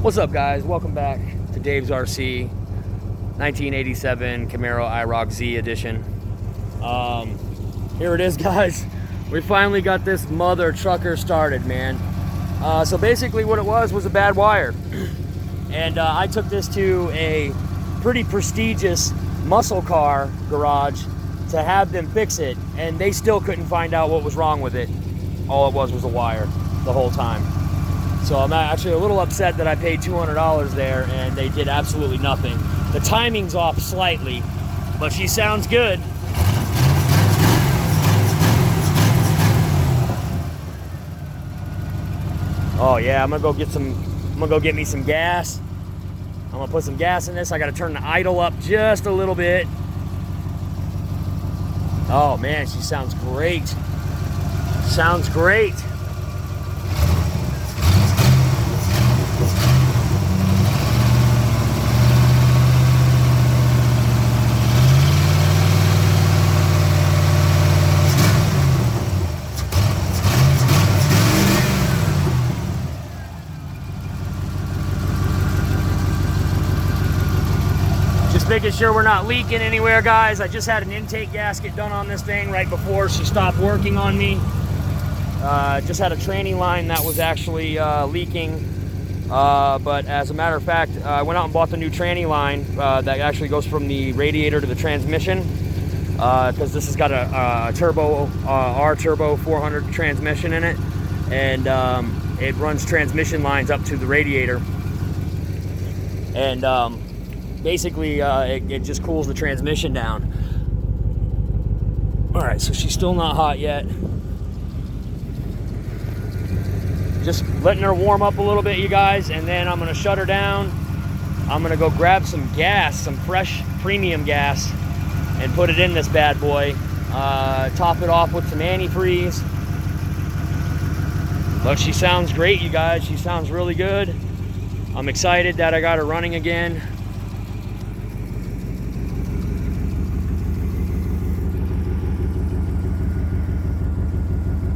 What's up, guys? Welcome back to Dave's RC 1987 Camaro Iroc Z edition. Here it is, guys. We finally got this mother trucker started, man. So basically what it was a bad wire. And I took this to a pretty prestigious muscle car garage to have them fix it, and they still couldn't find out what was wrong with it. All it was a wire the whole time. So I'm actually a little upset that I paid $200 there and they did absolutely nothing. The timing's off slightly, but she sounds good. Oh yeah, I'm gonna go get me some gas. I'm gonna put some gas in this. I gotta turn the idle up just a little bit. Oh man, she sounds great. Sounds great. Making sure we're not leaking anywhere, guys. I just had an intake gasket done on this thing right before she stopped working on me. Just had a tranny line that was actually leaking, but as a matter of fact, I went out and bought the new tranny line that actually goes from the radiator to the transmission, because this has got a turbo R-Turbo 400 transmission in it, and it runs transmission lines up to the radiator, and basically, it just cools the transmission down. All right, so she's still not hot yet. Just letting her warm up a little bit, you guys, and then I'm gonna shut her down. I'm gonna go grab some gas, some fresh premium gas, and put it in this bad boy. Top it off with some antifreeze. But she sounds great, you guys. She sounds really good. I'm excited that I got her running again.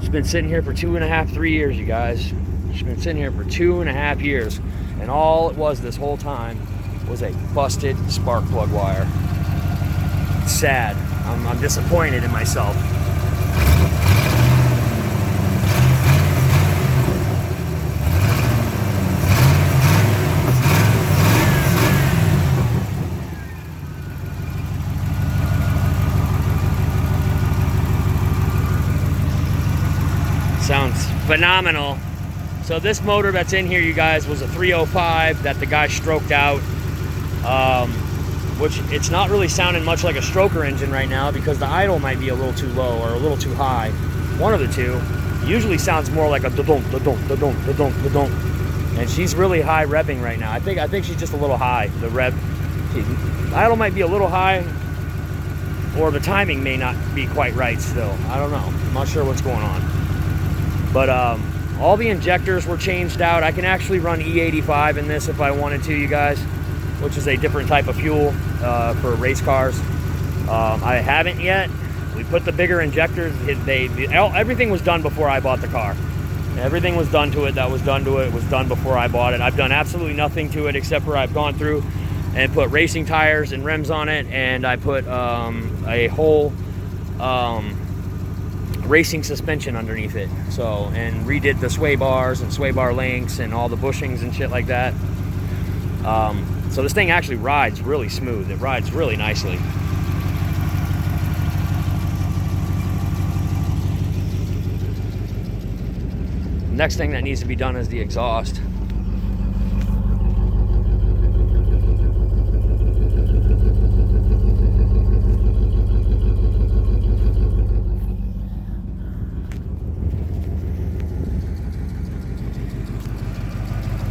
She's been sitting here for 2.5, 3 years, you guys. She's been sitting here for 2.5 years, and all it was this whole time was a busted spark plug wire. It's sad. I'm disappointed in myself. Sounds phenomenal. So this motor that's in here, you guys, was a 305 that the guy stroked out, which it's not really sounding much like a stroker engine right now because the idle might be a little too low or a little too high. One of the two. Usually sounds more like a da-dunk, da-dunk, da-dunk, da-dunk, da-dunk. And she's really high revving right now. I think she's just a little high. The rev, the idle might be a little high, or the timing may not be quite right still. I don't know. I'm not sure what's going on. But all the injectors were changed out. I can actually run E85 in this if I wanted to, you guys, which is a different type of fuel for race cars. I haven't yet. We put the bigger injectors. Everything was done before I bought the car. Everything was done to it that was done to it was done before I bought it. I've done absolutely nothing to it except for I've gone through and put racing tires and rims on it, and I put a whole racing suspension underneath it, so, and redid the sway bars and sway bar links and all the bushings and shit like that. So this thing actually rides really smooth. It rides really nicely. Next thing that needs to be done is the exhaust.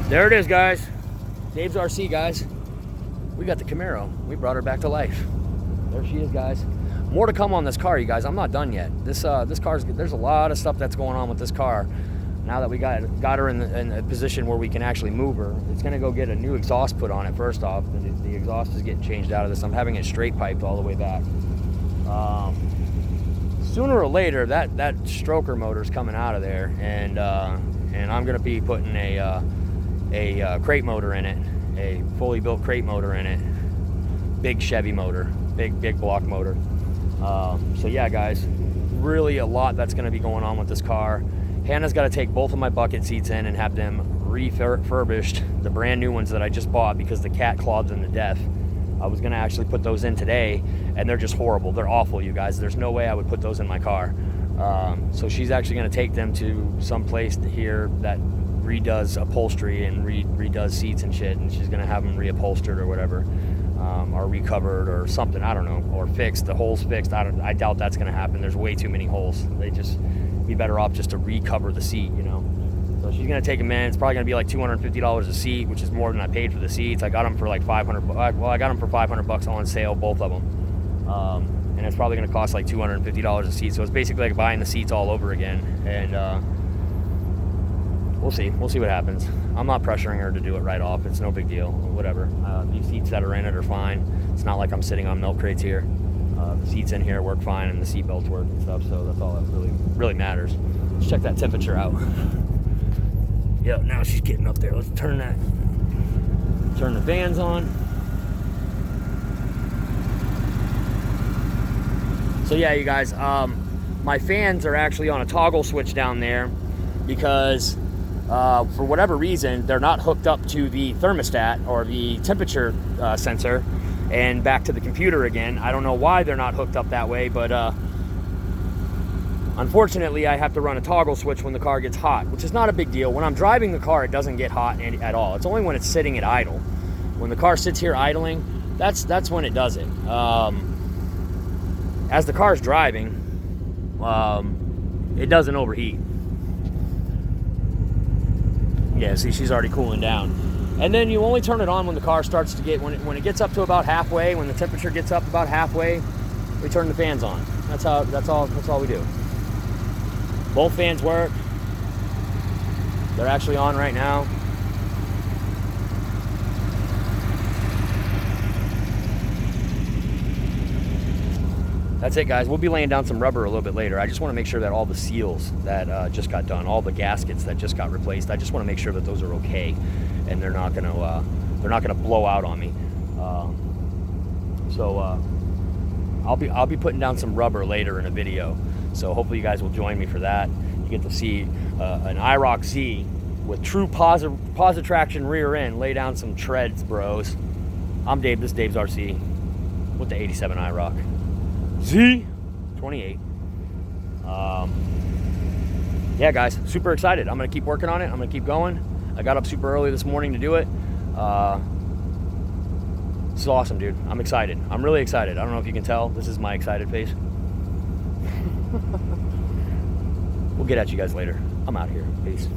There it is, guys. Dave's RC, guys. We got the Camaro. We brought her back to life. There she is, guys. More to come on this car, you guys. I'm not done yet. This car's, there's a lot of stuff that's going on with this car. Now that we got her in a position where we can actually move her, it's gonna go get a new exhaust put on it. First off, the exhaust is getting changed out of this. I'm having it straight piped all the way back. Sooner or later, that stroker motor's coming out of there, and I'm gonna be putting a a crate motor in it, a fully built crate motor in it, big Chevy motor, big block motor. So yeah, guys, really a lot that's going to be going on with this car. Hannah's got to take both of my bucket seats in and have them refurbished, the brand new ones that I just bought, because the cat clawed them to death. I was going to actually put those in today, and they're just horrible. They're awful, you guys. There's no way I would put those in my car. So she's actually going to take them to some place here that redoes upholstery and redoes seats and shit, and she's going to have them reupholstered or whatever, or recovered or something, I don't know, or fixed, the holes fixed. I doubt that's going to happen. There's way too many holes. They just be better off just to recover the seat, you know. So she's going to take them in. It's probably going to be like $250 a seat, which is more than I paid for the seats. I got them for like $500. Well, I got them for $500 on sale, both of them. And it's probably going to cost like $250 a seat. So it's basically like buying the seats all over again. And we'll see. We'll see what happens. I'm not pressuring her to do it right off. It's no big deal. Whatever. These seats that are in it are fine. It's not like I'm sitting on milk crates here. The seats in here work fine, and the seat belts work and stuff. So that's all that really matters. Let's check that temperature out. Yep, now she's getting up there. Let's turn the fans on. So yeah, you guys, my fans are actually on a toggle switch down there because for whatever reason, they're not hooked up to the thermostat or the temperature sensor and back to the computer again. I don't know why they're not hooked up that way, but unfortunately, I have to run a toggle switch when the car gets hot, which is not a big deal. When I'm driving the car, it doesn't get hot at all. It's only when it's sitting at idle. When the car sits here idling, that's when it does it. As the car's driving, it doesn't overheat. Yeah, see, she's already cooling down. And then you only turn it on when the car starts to get, when it gets up to about halfway, when the temperature gets up about halfway, we turn the fans on. That's all we do. Both fans work. They're actually on right now. That's it, guys. We'll be laying down some rubber a little bit later. I just want to make sure that all the seals that just got done, all the gaskets that just got replaced, I just want to make sure that those are okay, and they're not gonna blow out on me. I'll be putting down some rubber later in a video. So hopefully you guys will join me for that. You get to see an Iroc Z with true positive traction rear end lay down some treads, bros. I'm Dave. This is Dave's RC with the 87 Iroc Z28. Yeah, guys, super excited. I'm gonna keep working on it. I'm gonna keep going. I got up super early this morning to do it. This is awesome, dude. I'm excited. I'm really excited. I don't know if you can tell. This is my excited face. We'll get at you guys later. I'm out of here. Peace.